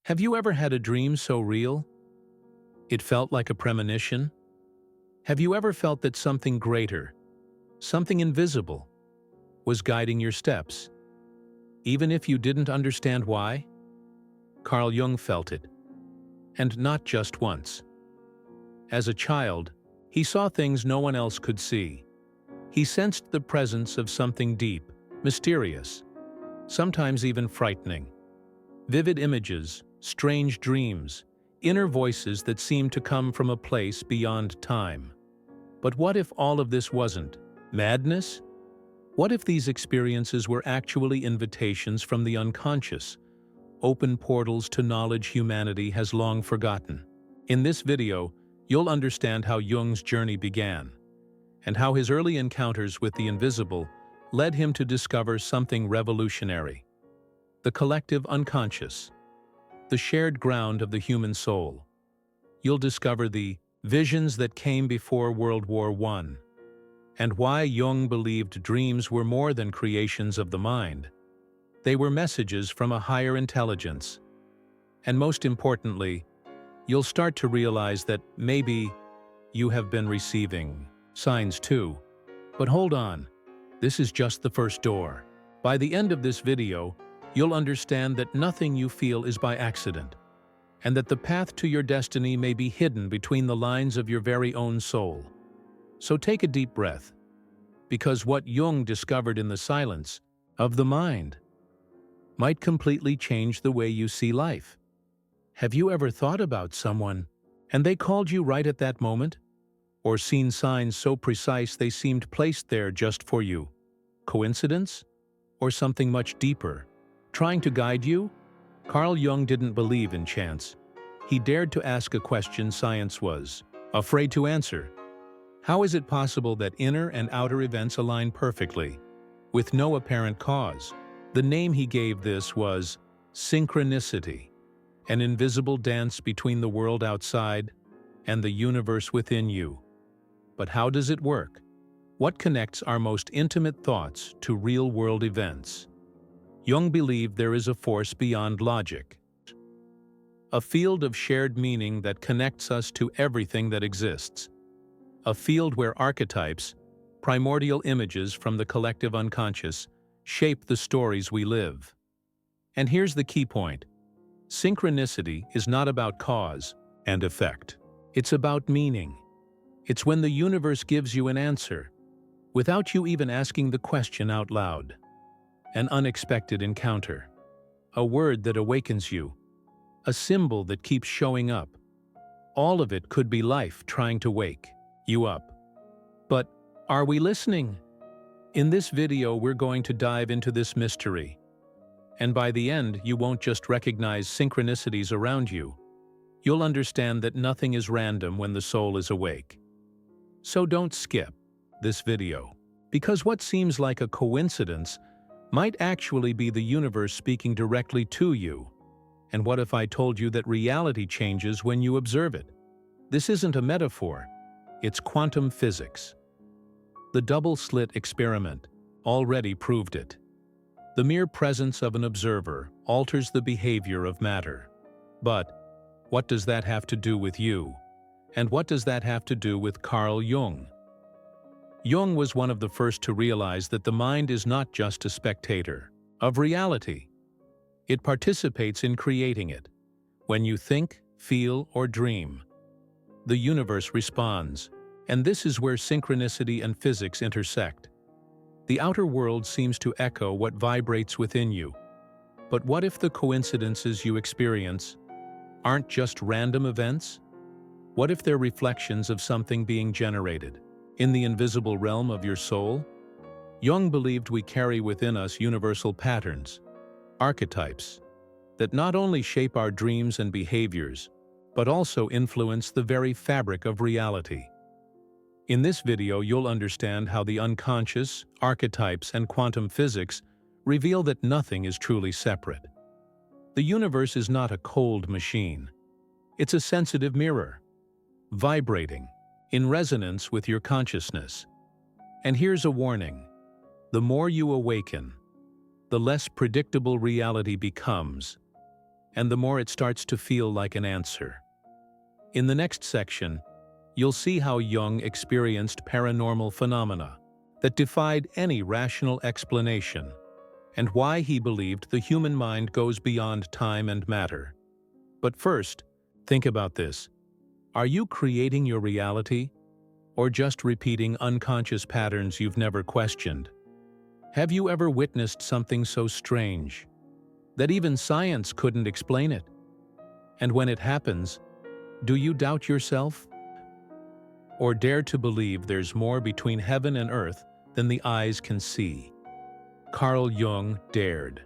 Have you ever had a dream so real it felt like a premonition? Have you ever felt that something greater, something invisible, was guiding your steps, even if you didn't understand why? Carl Jung felt it, and not just once. As a child, he saw things no one else could see. He sensed the presence of something deep, mysterious, sometimes even frightening. Vivid images, strange dreams, inner voices that seemed to come from a place beyond time. But what if all of this wasn't madness? What if these experiences were actually invitations from the unconscious, open portals to knowledge humanity has long forgotten? In this video, you'll understand how Jung's journey began, and how his early encounters with the invisible led him to discover something revolutionary: the collective unconscious, the shared ground of the human soul. You'll discover the visions that came before World War I, and why Jung believed dreams were more than creations of the mind. They were messages from a higher intelligence. And most importantly, you'll start to realize that maybe you have been receiving signs too. But hold on, this is just the first door. By the end of this video, you'll understand that nothing you feel is by accident, and that the path to your destiny may be hidden between the lines of your very own soul. So take a deep breath, because what Jung discovered in the silence of the mind might completely change the way you see life. Have you ever thought about someone, and they called you right at that moment? Or seen signs so precise they seemed placed there just for you? Coincidence? Or something much deeper, trying to guide you? Carl Jung didn't believe in chance. He dared to ask a question science was afraid to answer. How is it possible that inner and outer events align perfectly, with no apparent cause? The name he gave this was synchronicity, an invisible dance between the world outside and the universe within you. But how does it work? What connects our most intimate thoughts to real-world events? Jung believed there is a force beyond logic, a field of shared meaning that connects us to everything that exists, a field where archetypes, primordial images from the collective unconscious, shape the stories we live. And here's the key point: synchronicity is not about cause and effect. It's about meaning. It's when the universe gives you an answer, without you even asking the question out loud. An unexpected encounter, a word that awakens you, a symbol that keeps showing up. All of it could be life trying to wake you up. But are we listening? In this video, we're going to dive into this mystery. And by the end, you won't just recognize synchronicities around you. You'll understand that nothing is random when the soul is awake. So don't skip this video, because what seems like a coincidence might actually be the universe speaking directly to you. And what if I told you that reality changes when you observe it? This isn't a metaphor, it's quantum physics. The double-slit experiment already proved it. The mere presence of an observer alters the behavior of matter. But what does that have to do with you? And what does that have to do with Carl Jung? Jung was one of the first to realize that the mind is not just a spectator of reality. It participates in creating it. When you think, feel, or dream, the universe responds, and this is where synchronicity and physics intersect. The outer world seems to echo what vibrates within you. But what if the coincidences you experience aren't just random events? What if they're reflections of something being generated in the invisible realm of your soul? Jung believed we carry within us universal patterns, archetypes, that not only shape our dreams and behaviors, but also influence the very fabric of reality. In this video, you'll understand how the unconscious, archetypes, and quantum physics reveal that nothing is truly separate. The universe is not a cold machine. It's a sensitive mirror, vibrating in resonance with your consciousness. And here's a warning: the more you awaken, the less predictable reality becomes, and the more it starts to feel like an answer. In the next section, you'll see how Jung experienced paranormal phenomena that defied any rational explanation, and why he believed the human mind goes beyond time and matter. But first, think about this. Are you creating your reality, or just repeating unconscious patterns you've never questioned? Have you ever witnessed something so strange that even science couldn't explain it? And when it happens, do you doubt yourself? Or dare to believe there's more between heaven and earth than the eyes can see? Carl Jung dared.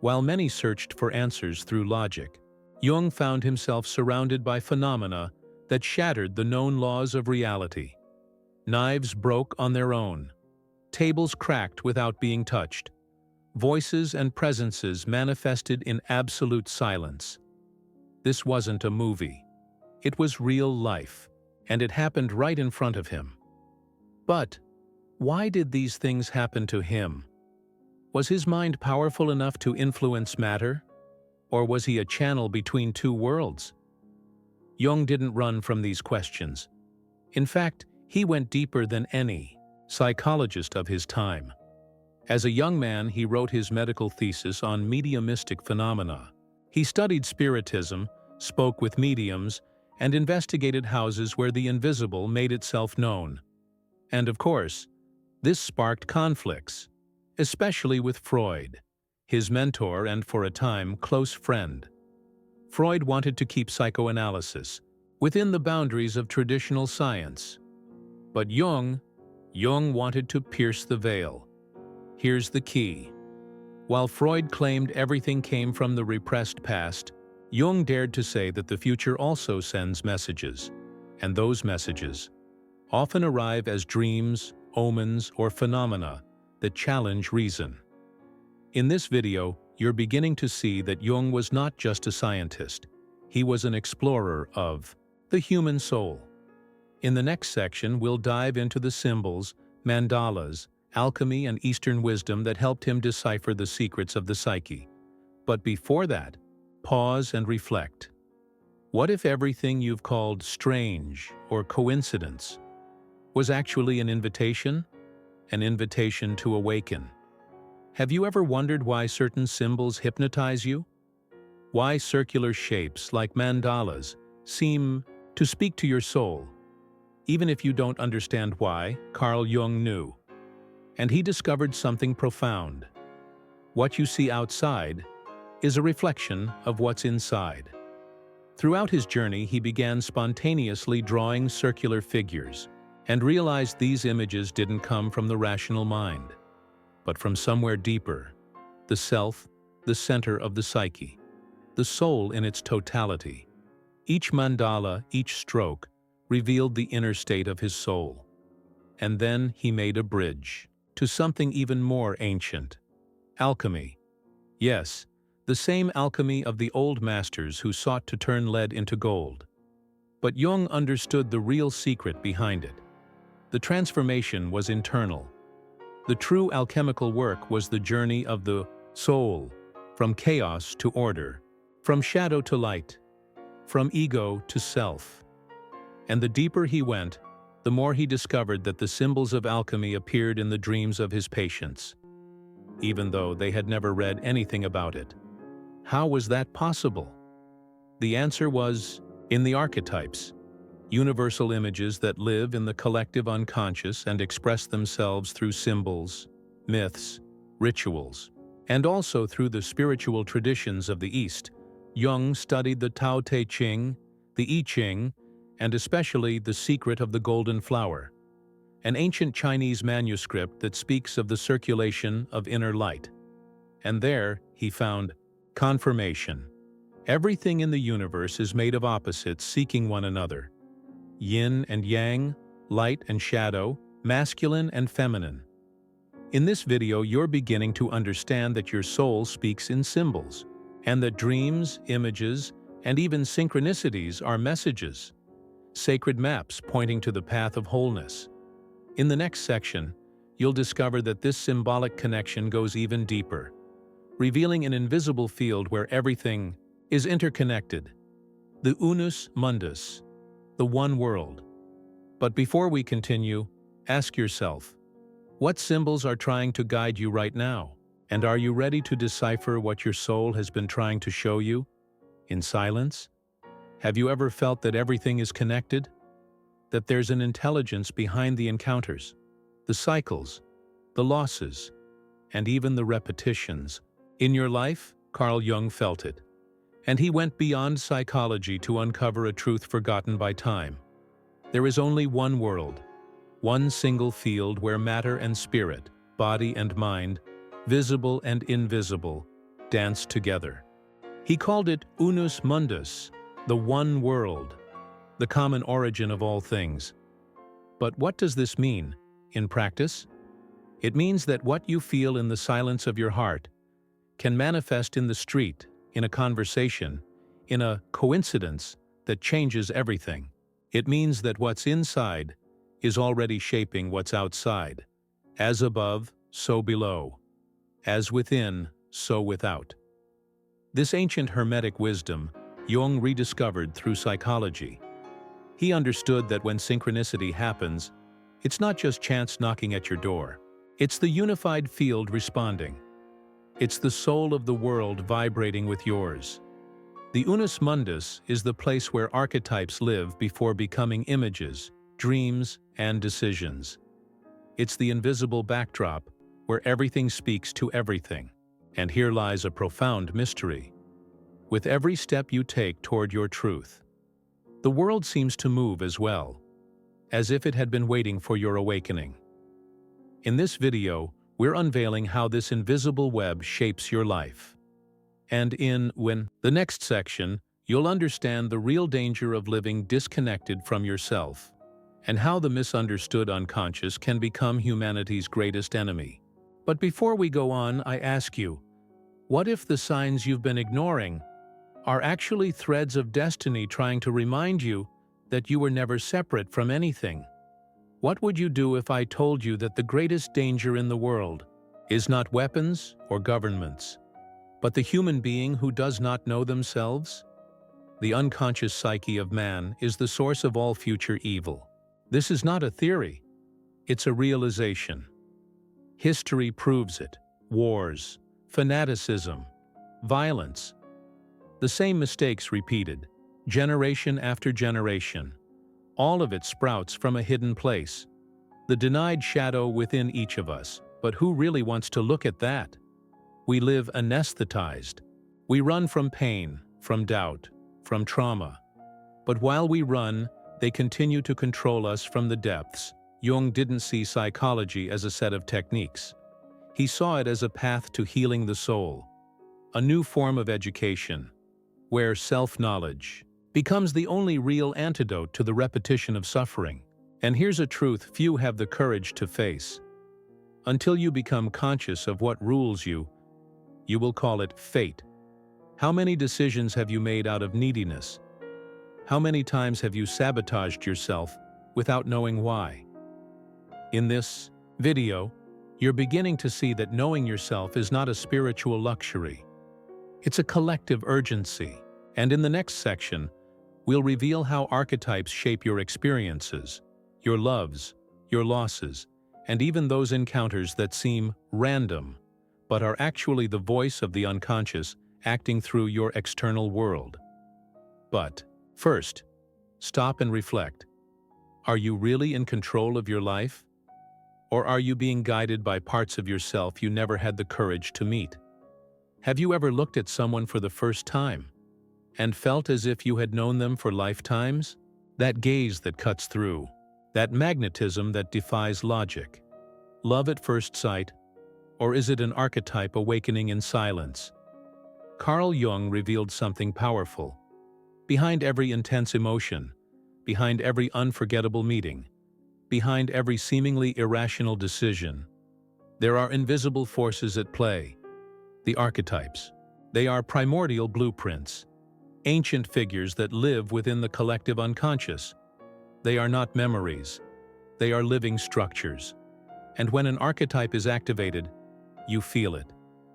While many searched for answers through logic, Jung found himself surrounded by phenomena that shattered the known laws of reality. Knives broke on their own. Tables cracked without being touched. Voices and presences manifested in absolute silence. This wasn't a movie. It was real life, and it happened right in front of him. But why did these things happen to him? Was his mind powerful enough to influence matter? Or was he a channel between two worlds? Jung didn't run from these questions. In fact, he went deeper than any psychologist of his time. As a young man, he wrote his medical thesis on mediumistic phenomena. He studied spiritism, spoke with mediums, and investigated houses where the invisible made itself known. And of course, this sparked conflicts, especially with Freud, his mentor and, for a time, close friend. Freud wanted to keep psychoanalysis within the boundaries of traditional science. But Jung wanted to pierce the veil. Here's the key. While Freud claimed everything came from the repressed past, Jung dared to say that the future also sends messages, and those messages often arrive as dreams, omens, or phenomena that challenge reason. In this video, you're beginning to see that Jung was not just a scientist. He was an explorer of the human soul. In the next section, we'll dive into the symbols, mandalas, alchemy, and Eastern wisdom that helped him decipher the secrets of the psyche. But before that, pause and reflect. What if everything you've called strange or coincidence was actually an invitation to awaken? Have you ever wondered why certain symbols hypnotize you? Why circular shapes like mandalas seem to speak to your soul? Even if you don't understand why, Carl Jung knew. And he discovered something profound. What you see outside is a reflection of what's inside. Throughout his journey, he began spontaneously drawing circular figures and realized these images didn't come from the rational mind, but from somewhere deeper, the self, the center of the psyche, the soul in its totality. Each mandala, each stroke, revealed the inner state of his soul. And then he made a bridge to something even more ancient: alchemy. Yes, the same alchemy of the old masters who sought to turn lead into gold. But Jung understood the real secret behind it. The transformation was internal. The true alchemical work was the journey of the soul, from chaos to order, from shadow to light, from ego to self. And the deeper he went, the more he discovered that the symbols of alchemy appeared in the dreams of his patients, even though they had never read anything about it. How was that possible? The answer was in the archetypes, universal images that live in the collective unconscious and express themselves through symbols, myths, rituals, and also through the spiritual traditions of the East. Jung studied the Tao Te Ching, the I Ching, and especially The Secret of the Golden Flower, an ancient Chinese manuscript that speaks of the circulation of inner light. And there, he found confirmation. Everything in the universe is made of opposites seeking one another. Yin and yang, light and shadow, masculine and feminine. In this video, you're beginning to understand that your soul speaks in symbols, and that dreams, images, and even synchronicities are messages, sacred maps pointing to the path of wholeness. In the next section, you'll discover that this symbolic connection goes even deeper, revealing an invisible field where everything is interconnected, the unus mundus, the one world. But before we continue, ask yourself, what symbols are trying to guide you right now? And are you ready to decipher what your soul has been trying to show you? In silence? Have you ever felt that everything is connected? That there's an intelligence behind the encounters, the cycles, the losses, and even the repetitions? In your life, Carl Jung felt it. And he went beyond psychology to uncover a truth forgotten by time. There is only one world, one single field where matter and spirit, body and mind, visible and invisible, dance together. He called it unus mundus, the one world, the common origin of all things. But what does this mean in practice? It means that what you feel in the silence of your heart can manifest in the street, in a conversation, in a coincidence that changes everything. It means that what's inside is already shaping what's outside. As above, so below. As within, so without. This ancient Hermetic wisdom, Jung rediscovered through psychology. He understood that when synchronicity happens, it's not just chance knocking at your door. It's the unified field responding. It's the soul of the world vibrating with yours. The unus mundus is the place where archetypes live before becoming images, dreams, and decisions. It's the invisible backdrop where everything speaks to everything. And here lies a profound mystery. With every step you take toward your truth, the world seems to move as well, as if it had been waiting for your awakening. In this video, we're unveiling how this invisible web shapes your life. And in the next section, you'll understand the real danger of living disconnected from yourself, and how the misunderstood unconscious can become humanity's greatest enemy. But before we go on, I ask you, what if the signs you've been ignoring are actually threads of destiny trying to remind you that you were never separate from anything? What would you do if I told you that the greatest danger in the world is not weapons or governments, but the human being who does not know themselves? The unconscious psyche of man is the source of all future evil. This is not a theory, it's a realization. History proves it. Wars, fanaticism, violence. The same mistakes repeated, generation after generation. All of it sprouts from a hidden place, the denied shadow within each of us. But who really wants to look at that? We live anesthetized. We run from pain, from doubt, from trauma. But while we run, they continue to control us from the depths. Jung didn't see psychology as a set of techniques. He saw it as a path to healing the soul, a new form of education, where self-knowledge becomes the only real antidote to the repetition of suffering. And here's a truth few have the courage to face. Until you become conscious of what rules you, you will call it fate. How many decisions have you made out of neediness? How many times have you sabotaged yourself without knowing why? In this video, you're beginning to see that knowing yourself is not a spiritual luxury. It's a collective urgency. And in the next section, we'll reveal how archetypes shape your experiences, your loves, your losses, and even those encounters that seem random, but are actually the voice of the unconscious acting through your external world. But first, stop and reflect. Are you really in control of your life? Or are you being guided by parts of yourself you never had the courage to meet? Have you ever looked at someone for the first time and felt as if you had known them for lifetimes? That gaze that cuts through, that magnetism that defies logic. Love at first sight, or is it an archetype awakening in silence? Carl Jung revealed something powerful. Behind every intense emotion, behind every unforgettable meeting, behind every seemingly irrational decision, there are invisible forces at play. The archetypes. They are primordial blueprints, ancient figures that live within the collective unconscious. They are not memories. They are living structures. And when an archetype is activated, you feel it.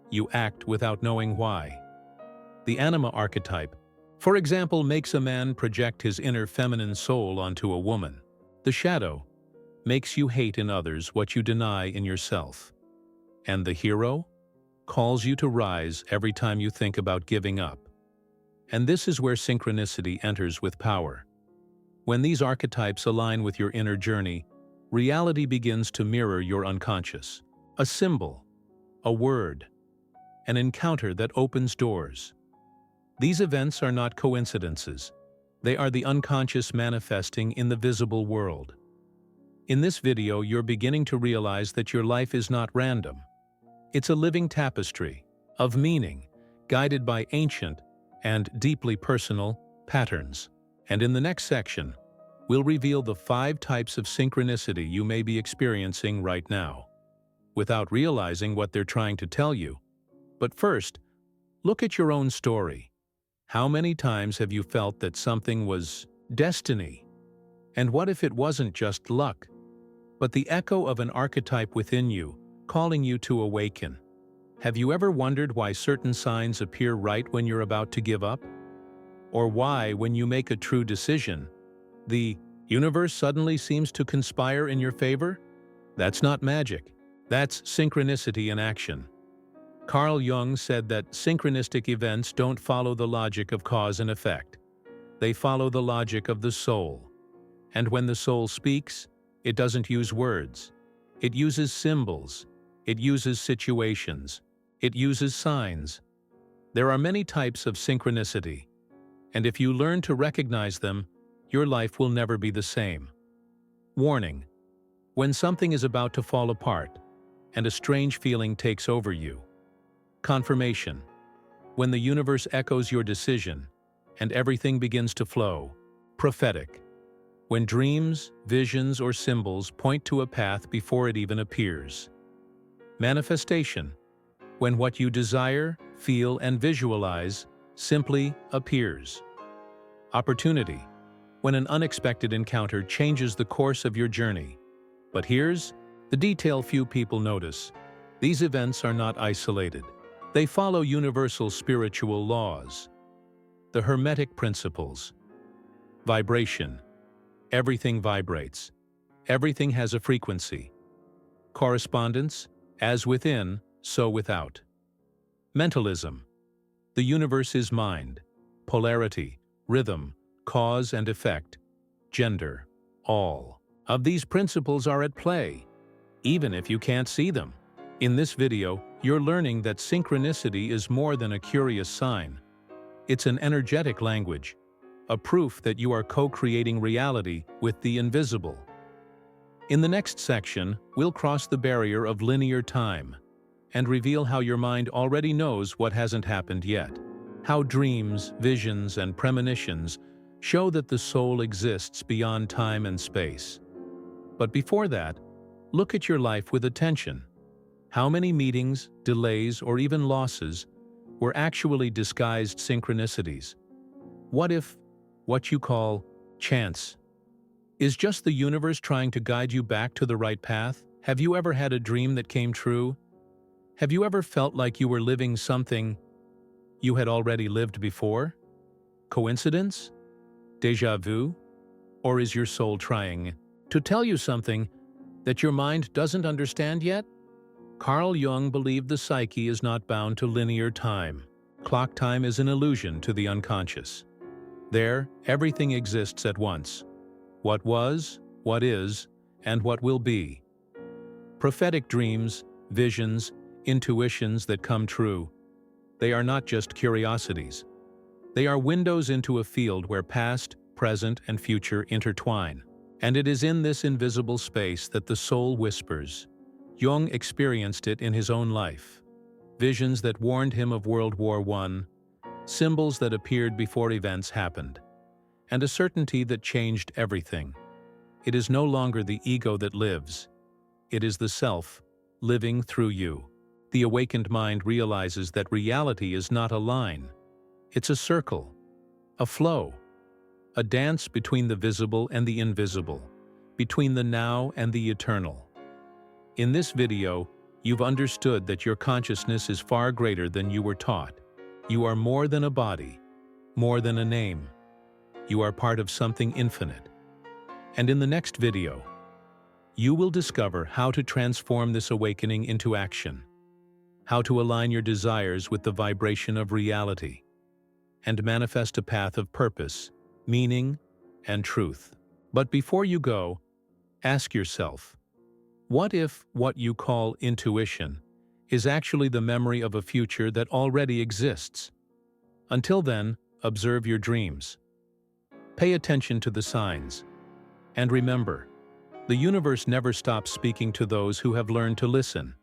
You act without knowing why. The anima archetype, for example, makes a man project his inner feminine soul onto a woman. The shadow makes you hate in others what you deny in yourself. And the hero calls you to rise every time you think about giving up. And this is where synchronicity enters with power. When these archetypes align with your inner journey, reality begins to mirror your unconscious. A symbol, a word, an encounter that opens doors. These events are not coincidences. They are the unconscious manifesting in the visible world. In this video, you're beginning to realize that your life is not random. It's a living tapestry of meaning, guided by ancient and deeply personal patterns. And in the next section, we'll reveal the 5 types of synchronicity you may be experiencing right now, without realizing what they're trying to tell you. But first, look at your own story. How many times have you felt that something was destiny? And what if it wasn't just luck, but the echo of an archetype within you, calling you to awaken? Have you ever wondered why certain signs appear right when you're about to give up? Or why, when you make a true decision, the universe suddenly seems to conspire in your favor? That's not magic. That's synchronicity in action. Carl Jung said that synchronistic events don't follow the logic of cause and effect. They follow the logic of the soul. And when the soul speaks, it doesn't use words. It uses symbols. It uses situations. It uses signs. There are many types of synchronicity, and if you learn to recognize them, your life will never be the same. Warning: when something is about to fall apart, and a strange feeling takes over you. Confirmation: when the universe echoes your decision, and everything begins to flow. Prophetic: when dreams, visions, or symbols point to a path before it even appears. Manifestation: when what you desire, feel, and visualize simply appears. Opportunity: when an unexpected encounter changes the course of your journey. But here's the detail few people notice. These events are not isolated. They follow universal spiritual laws. The Hermetic principles. Vibration: everything vibrates. Everything has a frequency. Correspondence: as within, so without. Mentalism: the universe is mind. Polarity, rhythm, cause and effect, gender. All of these principles are at play, even if you can't see them. In this video, you're learning that synchronicity is more than a curious sign. It's an energetic language, a proof that you are co-creating reality with the invisible. In the next section, we'll cross the barrier of linear time and reveal how your mind already knows what hasn't happened yet. How dreams, visions, and premonitions show that the soul exists beyond time and space. But before that, look at your life with attention. How many meetings, delays, or even losses were actually disguised synchronicities? What if what you call chance is just the universe trying to guide you back to the right path? Have you ever had a dream that came true? Have you ever felt like you were living something you had already lived before? Coincidence? Déjà vu? Or is your soul trying to tell you something that your mind doesn't understand yet? Carl Jung believed the psyche is not bound to linear time. Clock time is an illusion to the unconscious. There, everything exists at once. What was, what is, and what will be. Prophetic dreams, visions, intuitions that come true. They are not just curiosities. They are windows into a field where past, present, and future intertwine. And it is in this invisible space that the soul whispers. Jung experienced it in his own life. Visions that warned him of World War I, symbols that appeared before events happened, and a certainty that changed everything. It is no longer the ego that lives. It is the self living through you. The awakened mind realizes that reality is not a line. It's a circle, a flow, a dance between the visible and the invisible, between the now and the eternal. In this video, you've understood that your consciousness is far greater than you were taught. You are more than a body, more than a name. You are part of something infinite. And in the next video, you will discover how to transform this awakening into action, how to align your desires with the vibration of reality, and manifest a path of purpose, meaning, and truth. But before you go, ask yourself, what if what you call intuition is actually the memory of a future that already exists? Until then, observe your dreams. Pay attention to the signs. And remember, the universe never stops speaking to those who have learned to listen.